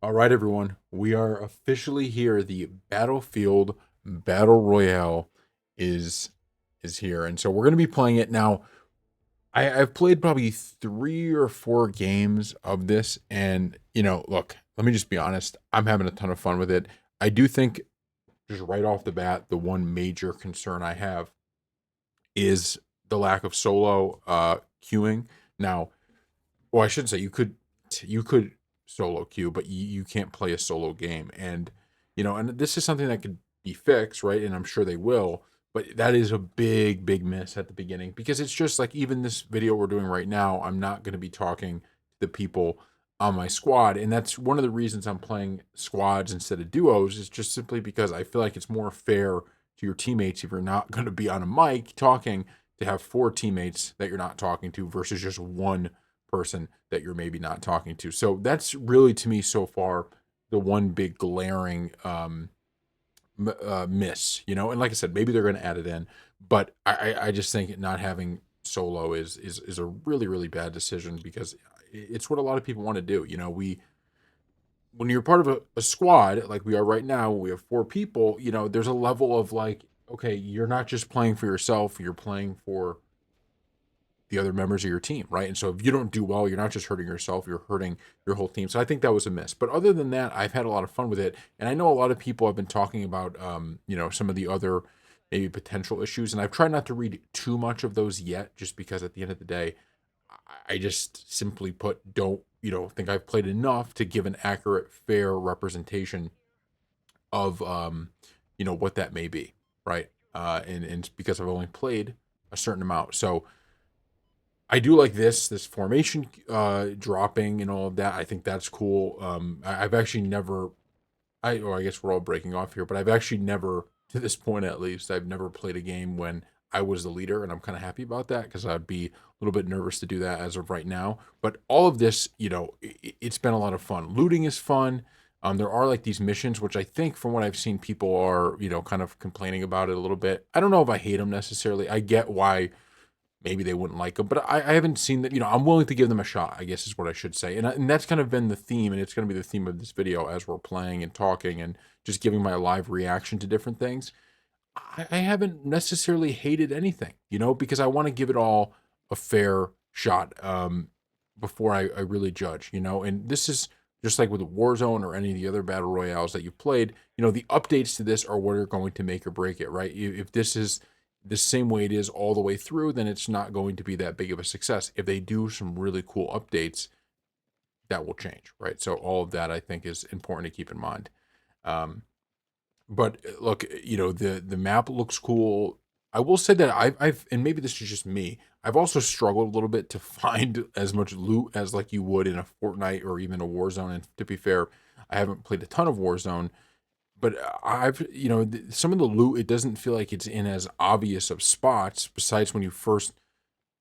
All right, everyone, we are officially here. The Battlefield Battle Royale is is here, and so we're going to be playing it now. I've played probably 3 or 4 games of this, and look, let me just be honest. I'm having a ton of fun with it. I do think, just right off the bat, the one major concern I have is the lack of solo queuing. Now, well, I shouldn't say you could solo queue, but you can't play a solo game. And this is something that could be fixed, right? And I'm sure they will. But that is a big, big miss at the beginning because it's just like even this video we're doing right now, I'm not going to be talking to the people on my squad. And that's one of the reasons I'm playing squads instead of duos, is just simply because I feel like it's more fair to your teammates if you're not going to be on a mic talking, to have 4 teammates that you're not talking to versus just one person that you're maybe not talking to. So that's really, to me, so far, the one big glaring miss. And like I said, maybe they're going to add it in, but I just think not having solo is a really, really bad decision because it's what a lot of people want to do. We When you're part of a squad like we are right now, we have 4 people. There's a level of like, okay, you're not just playing for yourself, you're playing for the other members of your team, right? And so if you don't do well, you're not just hurting yourself, you're hurting your whole team. So I think that was a miss. But other than that, I've had a lot of fun with it. And I know a lot of people have been talking about, some of the other maybe potential issues. And I've tried not to read too much of those yet, just because at the end of the day, I just simply put, don't, think I've played enough to give an accurate, fair representation of, what that may be, right? And it's because I've only played a certain amount. So, I do like this formation dropping and all of that. I think that's cool. I've actually never, or I guess we're all breaking off here, but I've actually never, to this point at least, I've never played a game when I was the leader, and I'm kind of happy about that because I'd be a little bit nervous to do that as of right now. But all of this, it's been a lot of fun. Looting is fun. There are like these missions, which I think, from what I've seen, people are, kind of complaining about it a little bit. I don't know if I hate them necessarily. I get why maybe they wouldn't like them, but I haven't seen that. I'm willing to give them a shot, I guess is what I should say. And that's kind of been the theme, and it's going to be the theme of this video as we're playing and talking and just giving my live reaction to different things. I haven't necessarily hated anything, because I want to give it all a fair shot before I really judge, and this is just like with Warzone or any of the other battle royales that you've played. The updates to this are what are going to make or break it, right? If this is the same way it is all the way through, then it's not going to be that big of a success. If they do some really cool updates, that will change, right? So all of that, I think, is important to keep in mind. Um, but look, the map looks cool. I will say that I've and maybe this is just me. I've also struggled a little bit to find as much loot as like you would in a Fortnite or even a Warzone. And to be fair, I haven't played a ton of Warzone, but I've some of the loot, it doesn't feel like it's in as obvious of spots besides when you first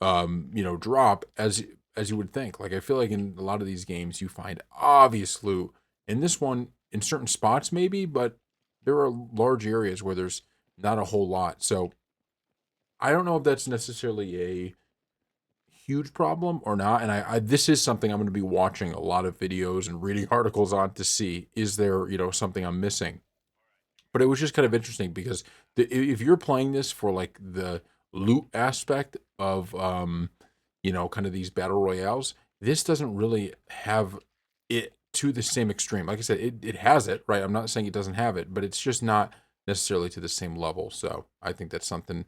drop, as you would think. Like, I feel like in a lot of these games you find obvious loot. In this one, in certain spots maybe, but there are large areas where there's not a whole lot. So I don't know if that's necessarily a huge problem or not. And I this is something I'm going to be watching a lot of videos and reading articles on to see, is there something I'm missing. But it was just kind of interesting because if you're playing this for like the loot aspect of kind of these battle royales, this doesn't really have it to the same extreme. Like I said, it has it, right? I'm not saying it doesn't have it, but it's just not necessarily to the same level. So I think that's something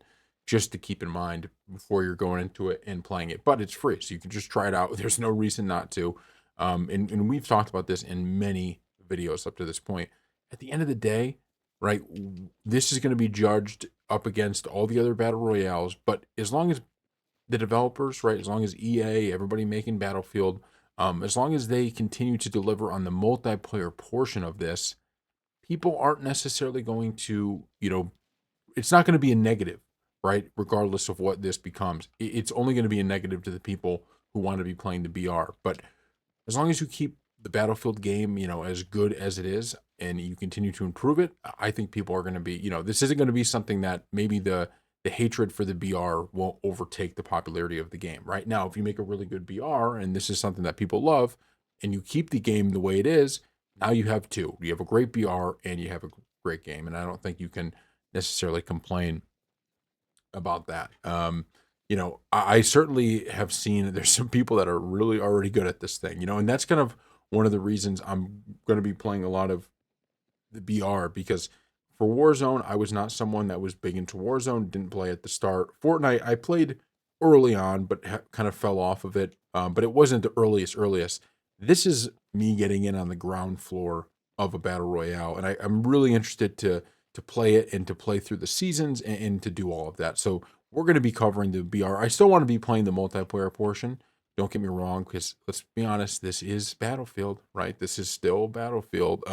just to keep in mind before you're going into it and playing it. But it's free, so you can just try it out. There's no reason not to. And we've talked about this in many videos up to this point. At the end of the day, right, this is going to be judged up against all the other battle royales. But as long as the developers, right, as long as EA, everybody making Battlefield, as long as they continue to deliver on the multiplayer portion of this, people aren't necessarily going to, it's not going to be a negative, right? Regardless of what this becomes, it's only going to be a negative to the people who want to be playing the BR. But as long as you keep the Battlefield game, as good as it is, and you continue to improve it, I think people are going to be, this isn't going to be something that maybe the hatred for the BR won't overtake the popularity of the game. Right now, if you make a really good BR and this is something that people love, and you keep the game the way it is, Now you have two. You have a great BR and you have a great game, and I don't think you can necessarily complain about that. I certainly have seen there's some people that are really already good at this thing, and that's kind of one of the reasons I'm going to be playing a lot of the BR because for Warzone, I was not someone that was big into Warzone, didn't play at the start. Fortnite, I played early on, but kind of fell off of it. But it wasn't the earliest. This is me getting in on the ground floor of a battle royale, and I'm really interested to play it and to play through the seasons and to do all of that. So we're going to be covering the BR. I still want to be playing the multiplayer portion. Don't get me wrong, because let's be honest, this is Battlefield, right? This is still Battlefield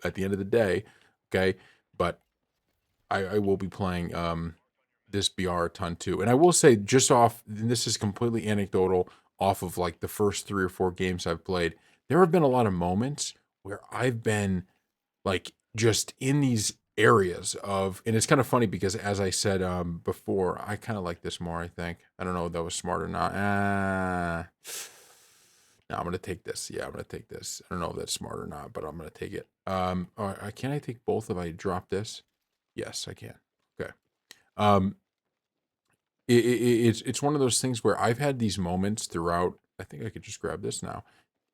at the end of the day, okay? But I will be playing this BR a ton too. And I will say, just off, and this is completely anecdotal, off of like the first 3 or 4 games I've played, there have been a lot of moments where I've been like just in these areas of, and it's kind of funny because as I said before, I kind of like this more, I think. I don't know if that was smart or not. No, I'm gonna take this. Yeah, I'm gonna take this. I don't know if that's smart or not, but I'm gonna take it. Can I take both if I drop this? Yes, I can. Okay. Um, it's one of those things where I've had these moments throughout. I think I could just grab this now.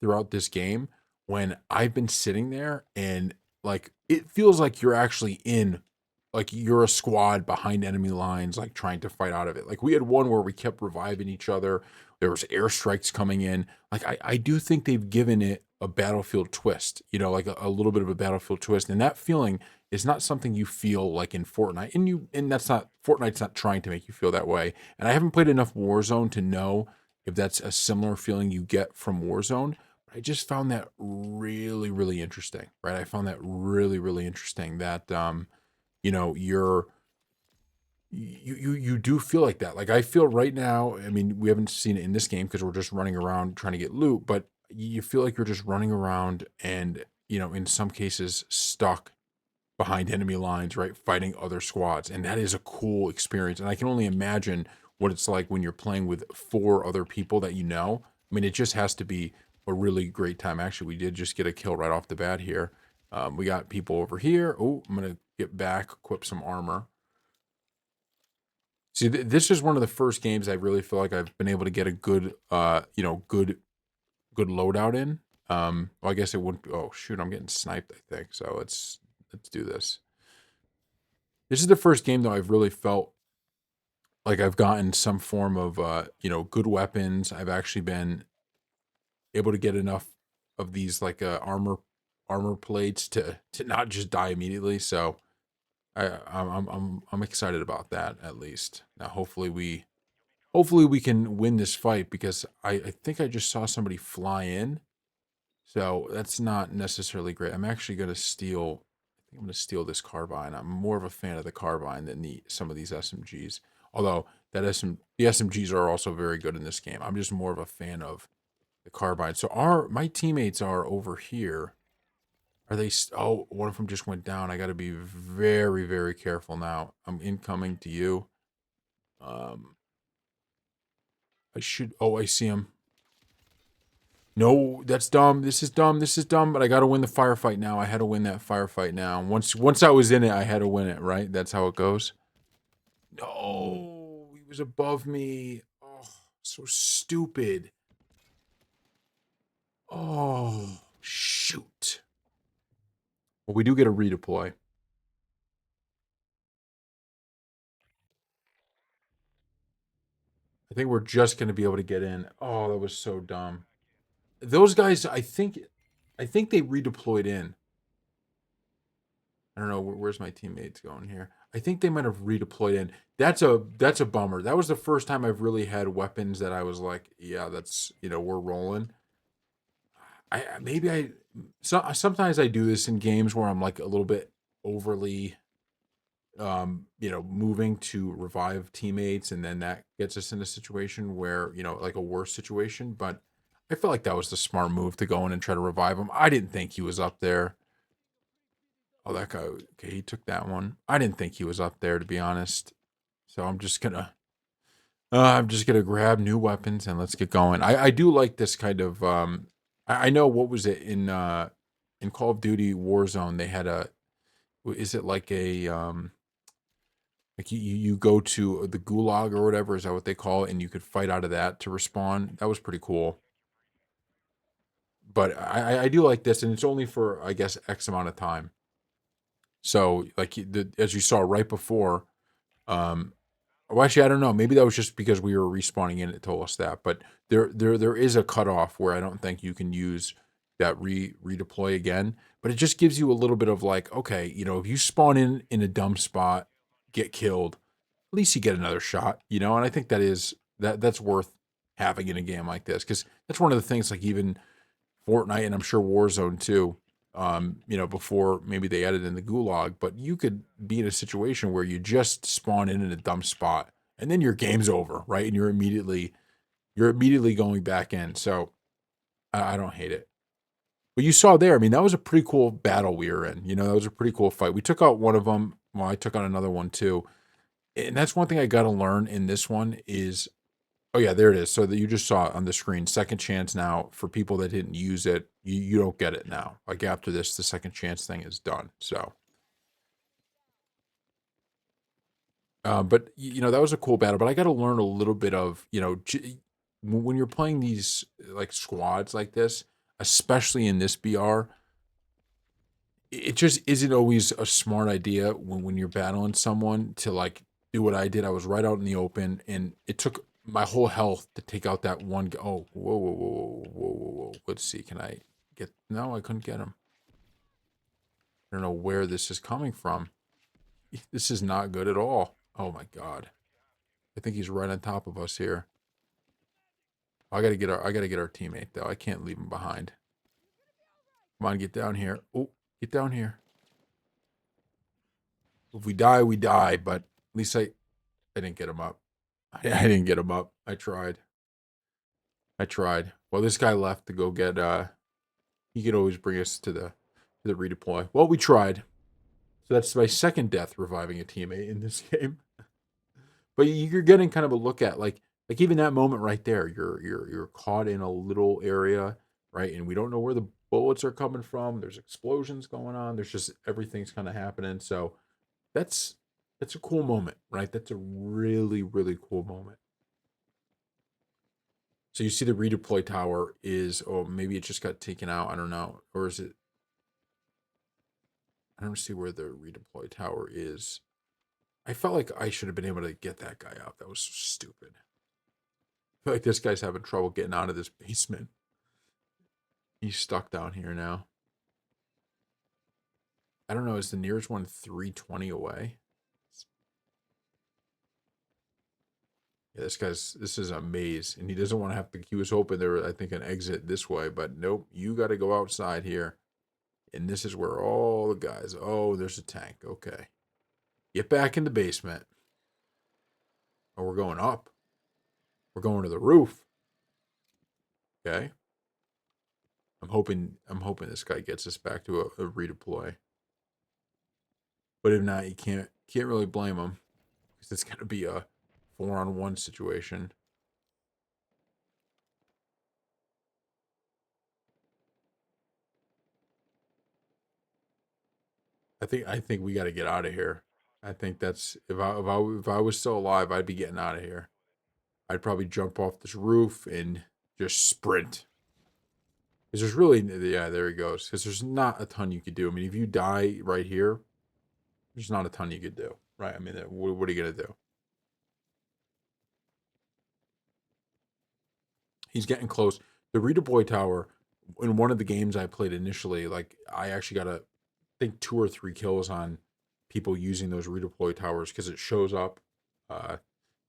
Throughout this game, when I've been sitting there and like it feels like you're actually in, like you're a squad behind enemy lines, like trying to fight out of it. Like we had one where we kept reviving each other. There was airstrikes coming in. Like I do think they've given it a Battlefield twist, like a little bit of a Battlefield twist, and that feeling is not something you feel like in Fortnite. And that's not, Fortnite's not trying to make you feel that way. And I haven't played enough Warzone to know if that's a similar feeling you get from Warzone. I just found that really, really interesting, right? I found that really, really interesting that you're you do feel like that. Like I feel right now, I mean, we haven't seen it in this game because we're just running around trying to get loot, but you feel like you're just running around and, in some cases stuck behind enemy lines, right? Fighting other squads. And that is a cool experience. And I can only imagine what it's like when you're playing with 4 other people that you know. I mean, it just has to be a really great time. Actually, we did just get a kill right off the bat here. We got people over here. Oh, I'm going to get back, equip some armor. See, this is one of the first games I really feel like I've been able to get a good, good loadout in. Well, I guess it wouldn't. Oh shoot, I'm getting sniped, I think. So let's do this. This is the first game though I've really felt like I've gotten some form of good weapons. I've actually been able to get enough of these like armor plates to not just die immediately. So I'm excited about that at least. Now hopefully we can win this fight because I think I just saw somebody fly in. So that's not necessarily great. I'm actually gonna steal. I think I'm gonna steal this carbine. I'm more of a fan of the carbine than some of these SMGs. Although the SMGs are also very good in this game. I'm just more of a fan of the carbine. So my teammates are over here. Are they? Oh, one of them just went down. I got to be very, very careful now. I'm incoming to you. Um, I should. Oh, I see him. No, that's dumb. This is dumb. This is dumb. But I got to win the firefight now. I had to win that firefight now. Once I was in it, I had to win it. Right? That's how it goes. No, he was above me. Oh, so stupid. Oh, shoot. Well, we do get a redeploy. I think we're just going to be able to get in. Oh, that was so dumb. Those guys, I think they redeployed in. I don't know where's my teammates going here. I think they might have redeployed in. That's a bummer. That was the first time I've really had weapons that I was like, yeah, that's we're rolling. Maybe sometimes I do this in games where I'm like a little bit overly moving to revive teammates, and then that gets us in a situation where like a worse situation. But I felt like that was the smart move to go in and try to revive him. I didn't think he was up there. Oh, that guy. Okay, he took that one. I didn't think he was up there, to be honest. So I'm just gonna grab new weapons and let's get going. I do like this kind of. I know what was it in Call of Duty Warzone, they had a, is it like a like you go to the gulag or whatever, is that what they call it? And you could fight out of that to respawn. That was pretty cool. But I do like this, and it's only for, I guess, X amount of time. So like as you saw right before, um, well, actually, I don't know. Maybe that was just because we were respawning in. It told us that, but there is a cutoff where I don't think you can use that redeploy again. But it just gives you a little bit of like, okay, if you spawn in a dumb spot, get killed, at least you get another shot, And I think that's worth having in a game like this, because that's one of the things. Like even Fortnite, and I'm sure Warzone too. Before maybe they added in the gulag, but you could be in a situation where you just spawn in a dumb spot, and then your game's over, right? And you're immediately going back in. So I don't hate it. But you saw there, I mean, that was a pretty cool battle we were in. That was a pretty cool fight. We took out one of them. Well, I took out another one too. And that's one thing I got to learn in this one is, oh yeah, there it is. So that you just saw it on the screen. Second chance now for people that didn't use it. You don't get it now. Like after this, the second chance thing is done. So, but that was a cool battle. But I got to learn a little bit of when you're playing these like squads like this, especially in this BR, it just isn't always a smart idea when you're battling someone to like do what I did. I was right out in the open, and it took my whole health to take out that one. Oh, whoa, whoa, whoa, whoa, whoa, whoa, whoa. Let's see. Can I get? No, I couldn't get him. I don't know where this is coming from. This is not good at all. Oh my god. I think he's right on top of us here. I gotta get our teammate though. I can't leave him behind. Come on, get down here. Oh, get down here. If we die, we die. But at least I didn't get him up. I didn't get him up. I tried. I tried. Well, this guy left to go get. He could always bring us to the redeploy. Well, we tried. So that's my second death reviving a teammate in this game. But you're getting kind of a look at like even that moment right there. You're caught in a little area, right? And we don't know where the bullets are coming from. There's explosions going on. There's just everything's kind of happening. So that's that's a cool moment, right? That's a really really cool moment. So you see the redeploy tower is, oh, maybe it just got taken out. I don't know. Or is it? I don't see where the redeploy tower is. I felt like I should have been able to get that guy out. That was so stupid. I feel like this guy's having trouble getting out of this basement. He's stuck down here now. I don't know. Is the nearest one 320 away? Yeah, this is a maze, and he doesn't want to have to. He was hoping there was, I think, an exit this way, but nope. You got to go outside here. And this is where all the guys. Oh, there's a tank. Okay. Get back in the basement. Oh, we're going up. We're going to the roof. Okay. I'm hoping this guy gets us back to a redeploy. But if not, you can't really blame him. Because it's gonna be a 4-on-1 situation. I think we gotta get out of here. I think that's if I was still alive, I'd be getting out of here. I'd probably jump off this roof and just sprint. Because there's really, yeah, there he goes. Because there's not a ton you could do. I mean, if you die right here, there's not a ton you could do, right? I mean, what are you gonna do? He's getting close. The redeploy tower in one of the games I played initially, like I actually got I think 2 or 3 kills on people using those redeploy towers because it shows up. Uh,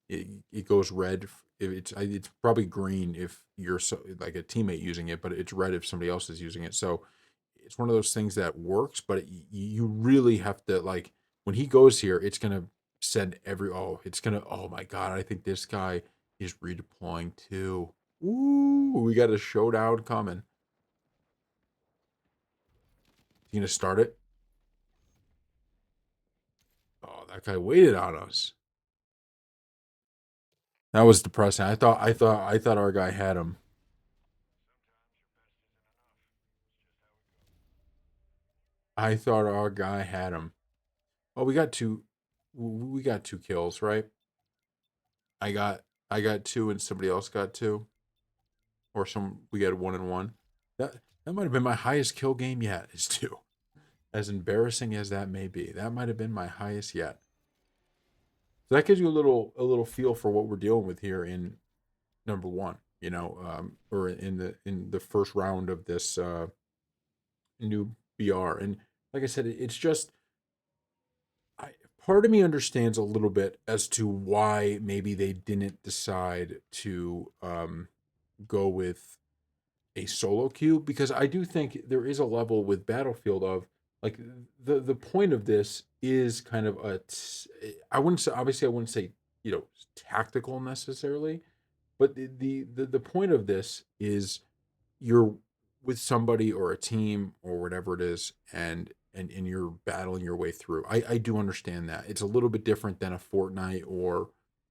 it goes red. If it's probably green if you're like a teammate using it, but it's red if somebody else is using it. So it's one of those things that works, but you really have to like when he goes here, it's gonna send oh my god, I think this guy is redeploying too. Ooh, we got a showdown coming. You gonna start it? Oh, that guy waited on us. That was depressing. I thought our guy had him. I thought our guy had him. Oh, we got two kills, right? I got I got two and somebody else got two, or some we got one and one. That that might have been my highest kill game yet. Is two. As embarrassing as that may be, that might have been my highest yet. So that gives you a little feel for what we're dealing with here in number one. Or in the first round of this new BR. And like I said, it's just I, part of me understands a little bit as to why maybe they didn't decide to go with a solo queue, because I do think there is a level with Battlefield of like the point of this is kind of I wouldn't say, obviously I wouldn't say, tactical necessarily, but the point of this is you're with somebody or a team or whatever it is, and you're battling your way through. I do understand that it's a little bit different than a Fortnite or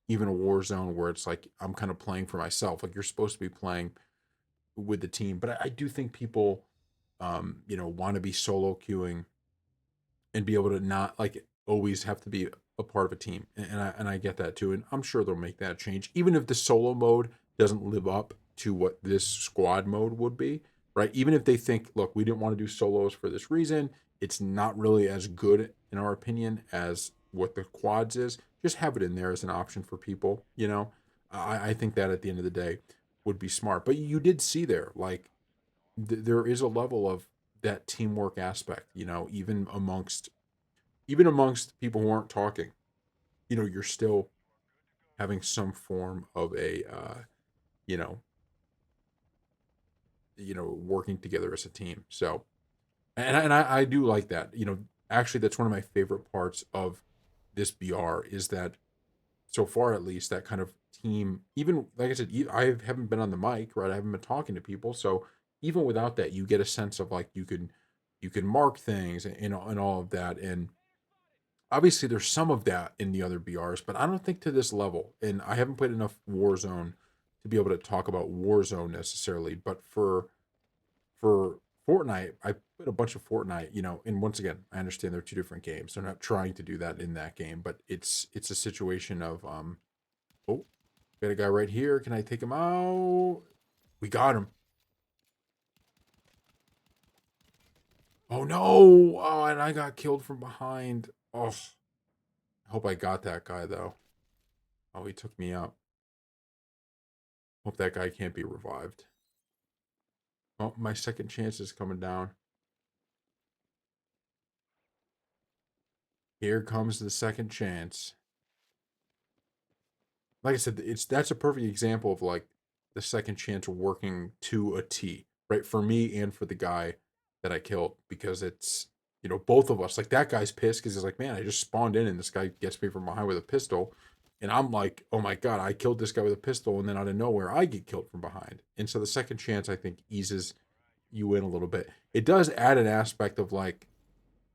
even a Warzone where it's like I'm kind of playing for myself. Like you're supposed to be playing with the team, but I do think people, want to be solo queuing and be able to not like always have to be a part of a team. And I get that too. And I'm sure they'll make that change, even if the solo mode doesn't live up to what this squad mode would be, right? Even if they think, look, we didn't want to do solos for this reason, it's not really as good in our opinion as what the quads is. Just have it in there as an option for people. I think that at the end of the day would be smart. But you did see there, like there is a level of that teamwork aspect. Even amongst people who aren't talking, you're still having some form of a you know working together as a team. So and I do like that. Actually, that's one of my favorite parts of this BR is that so far at least that kind of team. Even like I said, I haven't been on the mic, right? I haven't been talking to people, so even without that, you get a sense of like you can mark things and all of that. And obviously there's some of that in the other BRs, but I don't think to this level. And I haven't played enough Warzone to be able to talk about Warzone necessarily. But for Fortnite, I played a bunch of Fortnite, and once again, I understand they're two different games. They're not trying to do that in that game, but it's a situation of oh, got a guy right here. Can I take him out? We got him. Oh no! Oh, and I got killed from behind. Oh, I hope I got that guy though. Oh, he took me out. Hope that guy can't be revived. Oh, my second chance is coming down. Here comes the second chance. Like I said, that's a perfect example of like the second chance working to a T, right? For me and for the guy that I killed, because it's both of us. Like that guy's pissed because he's like, man, I just spawned in and this guy gets me from behind with a pistol, and I'm like, oh my god, I killed this guy with a pistol, and then out of nowhere I get killed from behind. And so the second chance I think eases you in a little bit. It does add an aspect of like,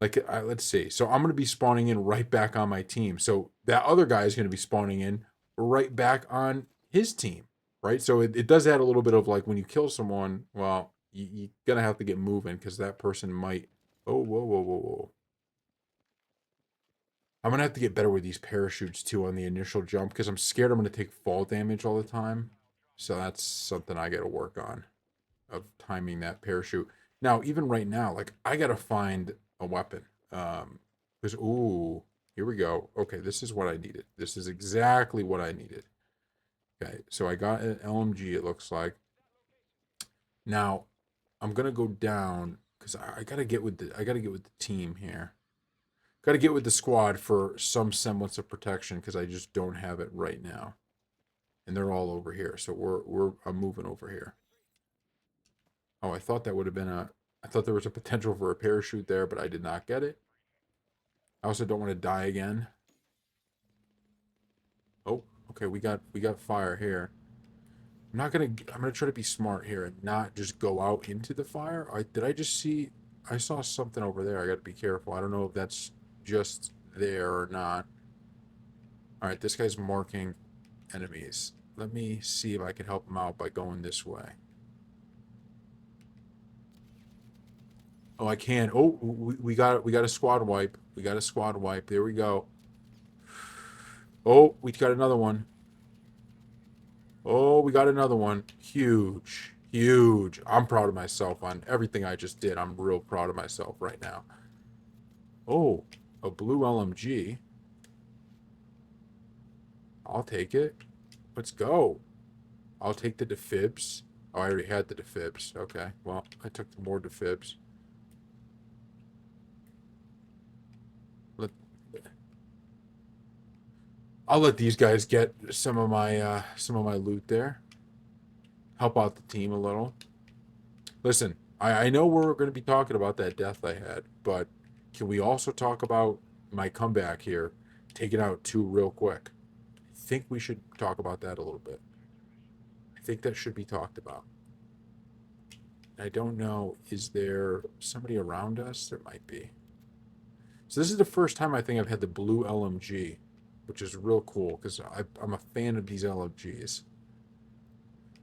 let's see. So I'm going to be spawning in right back on my team. So that other guy is going to be spawning in right back on his team, right? So it does add a little bit of like when you kill someone, well, you're going to have to get moving because that person might. Oh, whoa, whoa, whoa, whoa. I'm going to have to get better with these parachutes too on the initial jump because I'm scared I'm going to take fall damage all the time. So that's something I got to work on, of timing that parachute. Now, even right now, like I gotta find a weapon. Because ooh, here we go. Okay, this is what I needed. This is exactly what I needed. Okay, so I got an LMG. It looks like. Now, I'm gonna go down because I gotta get with the team here. Gotta get with the squad for some semblance of protection because I just don't have it right now, and they're all over here. So I'm moving over here. Oh, I thought that would have been a. I thought there was a potential for a parachute there, but I did not get it. I also don't want to die again. Oh, okay, we got fire here. I'm gonna try to be smart here and not just go out into the fire. Did I just see I saw something over there. I gotta be careful. I don't know if that's just there or not. Alright, this guy's marking enemies. Let me see if I can help him out by going this way. Oh, I can. Oh, we got a squad wipe. We got a squad wipe. There we go. Oh, we got another one. Oh, we got another one. Huge. Huge. I'm proud of myself on everything I just did. I'm real proud of myself right now. Oh, a blue LMG. I'll take it. Let's go. I'll take the defibs. Oh, I already had the defibs. Okay, well, I took more defibs. Let, I'll let these guys get some of my loot there. Help out the team a little. Listen, I know we're going to be talking about that death I had, but can we also talk about my comeback here, taking out two real quick? I think we should talk about that a little bit. I think that should be talked about. I don't know, is there somebody around us? There might be. So this is the first time I think I've had the blue LMG, which is real cool because I'm a fan of these LMGs.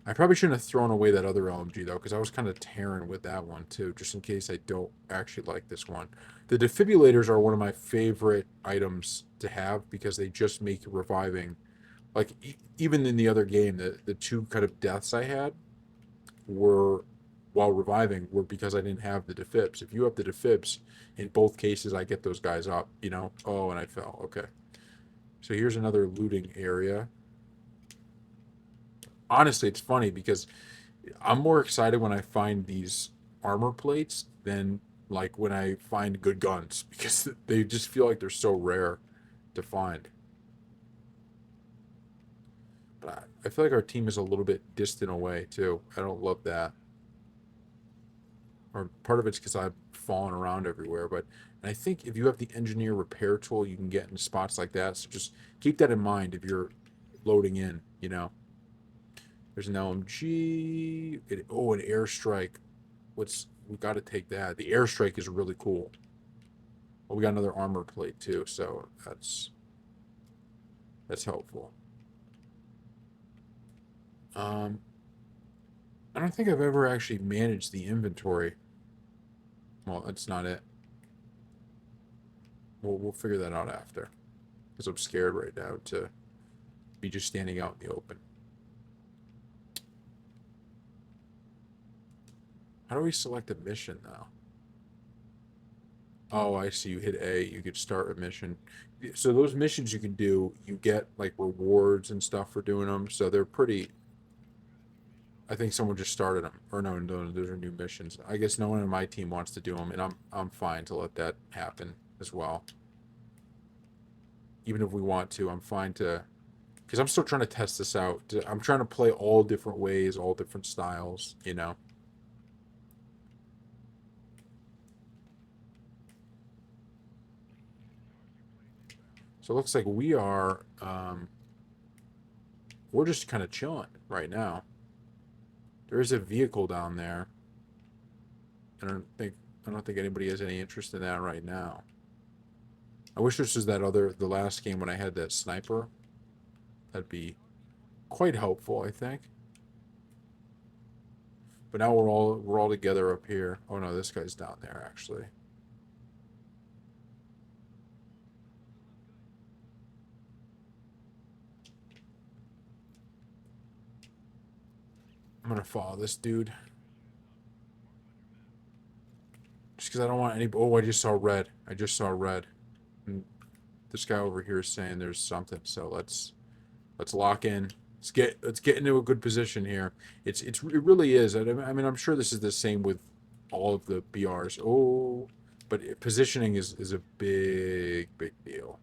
I probably shouldn't have thrown away that other LMG though, because I was kind of tearing with that one too, just in case I don't actually like this one. The defibrillators are one of my favorite items to have because they just make reviving, like even in the other game, the two kind of deaths I had were while reviving were because I didn't have the defibs. If you have the defibs, in both cases I get those guys up, you know. Oh, and I fell. Okay. So here's another looting area. Honestly, it's funny because I'm more excited when I find these armor plates than like when I find good guns because they just feel like they're so rare to find. But I feel like our team is a little bit distant away too. I don't love that. Or part of it's because I've fallen around everywhere. But and I think if you have the engineer repair tool, you can get in spots like that. So just keep that in mind if you're loading in. You know, there's an LMG. Oh, an airstrike. What's we got to take that. The airstrike is really cool. Well, we got another armor plate too, so that's helpful. Um, I don't think I've ever actually managed the inventory. Well, that's not it. We'll figure that out after, because I'm scared right now to be just standing out in the open. How do we select a mission now? Oh, I see. You hit A, you could start a mission. So those missions you can do, you get like rewards and stuff for doing them. So they're pretty. I think someone just started them, or no, no, those are new missions. I guess no one on my team wants to do them, and I'm fine to let that happen as well. Even if we want to, I'm fine to, because I'm still trying to test this out. I'm trying to play all different ways, all different styles, you know. So it looks like we're just kind of chilling right now. There is a vehicle down there. I don't think I don't think anybody has any interest in that right now. I wish this was the last game when I had that sniper. That'd be quite helpful, I think. But now we're all together up here. Oh no, this guy's down there actually. I'm gonna follow this dude just because I don't want any. Oh, I just saw red. I just saw red. And this guy over here is saying there's something. So let's lock in. Let's get into a good position here. It really is. I mean, I'm sure this is the same with all of the BRs. Oh, but positioning is a big deal.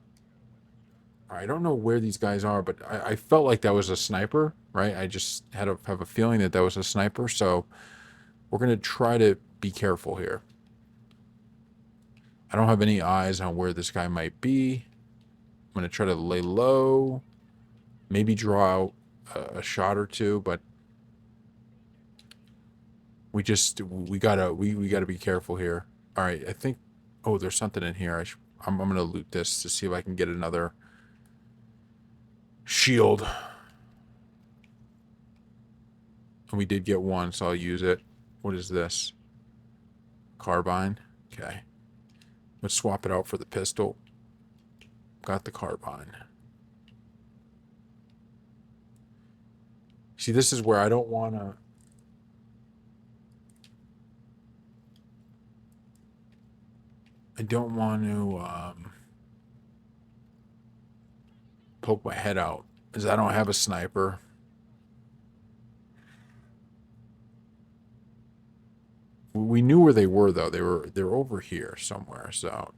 I don't know where these guys are, but I felt like that was a sniper, right? I just had to have a feeling that that was a sniper. So we're gonna try to be careful here. I don't have any eyes on where this guy might be. I'm gonna try to lay low, maybe draw out a shot or two, but we gotta be careful here. All right, I think. Oh, there's something in here. I'm gonna loot this to see if I can get another shield. And we did get one, so I'll use it. What is this? Carbine. Okay. Let's swap it out for the pistol. Got the carbine. See, this is where I don't want to... I don't want to poke my head out, because I don't have a sniper. We knew where they were, though. They're over here somewhere, so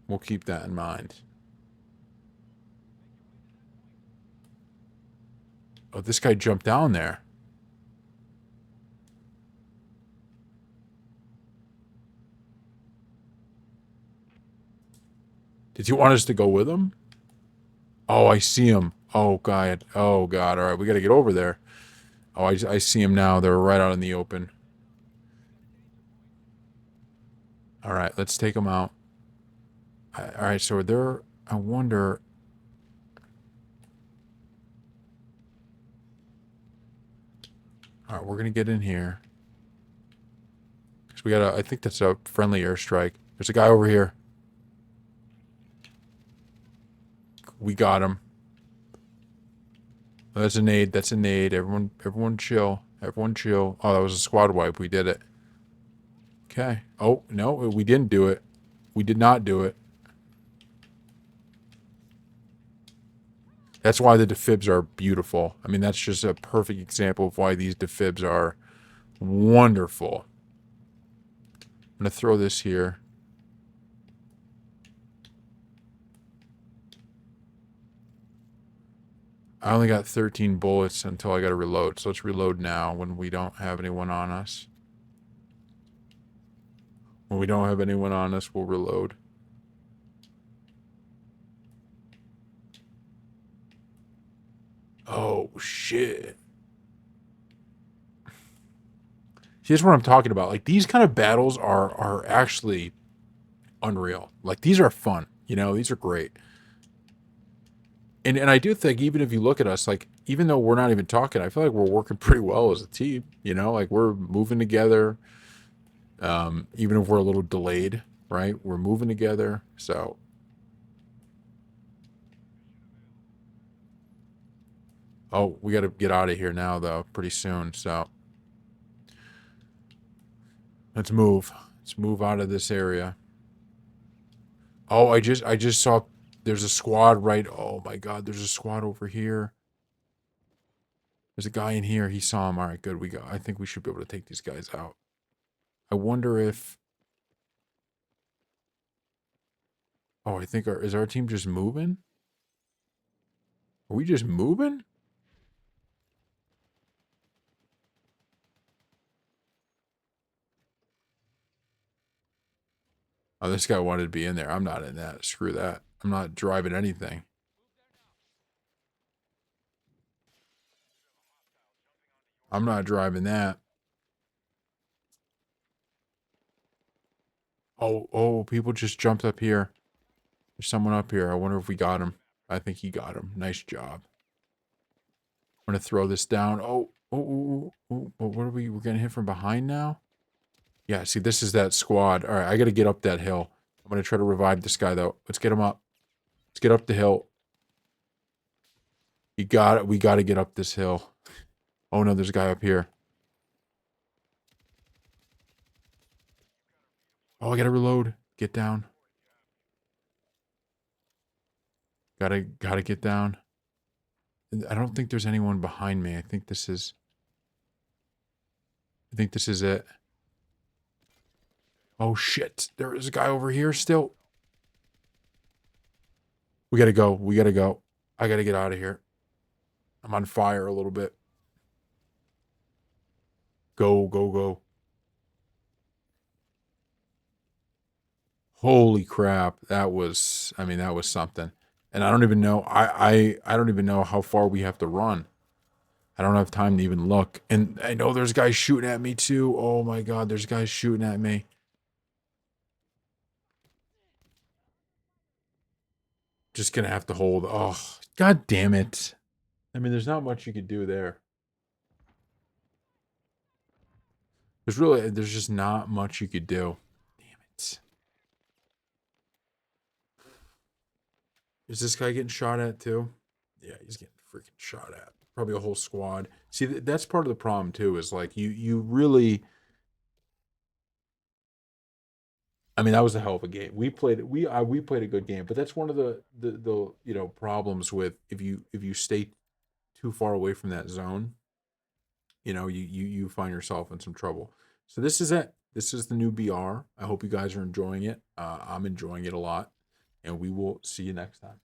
we'll keep that in mind. Oh, this guy jumped down there. Did you want us to go with him? Oh, I see him. Oh, God. Oh, God. All right, we got to get over there. Oh, I see him now. They're right out in the open. All right, let's take them out. All right, so they're... I wonder... All right, we're going to get in here. Because we got to... I think that's a friendly airstrike. There's a guy over here. We got him. Oh, that's a nade. That's a nade. Everyone chill. Everyone chill. Oh, that was a squad wipe. We did it. Okay. Oh, no, we didn't do it. We did not do it. That's why the defibs are beautiful. I mean, that's just a perfect example of why these defibs are wonderful. I'm going to throw this here. I only got 13 bullets until I got to reload. So let's reload now when we don't have anyone on us. When we don't have anyone on us, we'll reload. Oh, shit. See, that's what I'm talking about. Like, these kind of battles are actually unreal. Like, these are fun. You know, these are great. And I do think, even if you look at us, like, even though we're not even talking, I feel like we're working pretty well as a team. You know, like, we're moving together. Even if we're a little delayed, right? We're moving together. So... Oh, we got to get out of here now, though, pretty soon. So... Let's move. Let's move out of this area. Oh, I just saw there's a squad right. Oh my God, there's a squad over here. There's a guy in here. He saw him. All right, good. I think we should be able to take these guys out. I wonder if... Oh, I think is our team just moving? Are we just moving? Oh, this guy wanted to be in there. I'm not in that. Screw that. I'm not driving anything. I'm not driving that. Oh, people just jumped up here. There's someone up here. I wonder if we got him. I think he got him. Nice job. I'm going to throw this down. Oh. What are we? We're getting hit from behind now? Yeah, see, this is that squad. All right, I got to get up that hill. I'm going to try to revive this guy, though. Let's get him up. Let's get up the hill. You got it. We got to get up this hill. Oh, no, there's a guy up here. Oh, I got to reload. Get down. Gotta get down. I don't think there's anyone behind me. I think this is it. Oh, shit. There is a guy over here still. We gotta go. We gotta go. I gotta get out of here. I'm on fire a little bit. Go. Holy crap. That was, I mean, that was something. And I don't even know, I don't even know how far we have to run. I don't have time to even look. And I know there's guys shooting at me too. Oh my God, there's guys shooting at me. Just gonna have to hold. Oh, God damn it. I mean, there's not much you could do there. There's just not much you could do. Is this guy getting shot at too? Yeah, he's getting freaking shot at. Probably a whole squad. See, that's part of the problem too. Is like you really. I mean, that was a hell of a game. We played a good game, but that's one of the problems with if you stay too far away from that zone, you find yourself in some trouble. So this is it. This is the new BR. I hope you guys are enjoying it. I'm enjoying it a lot, and we will see you next time.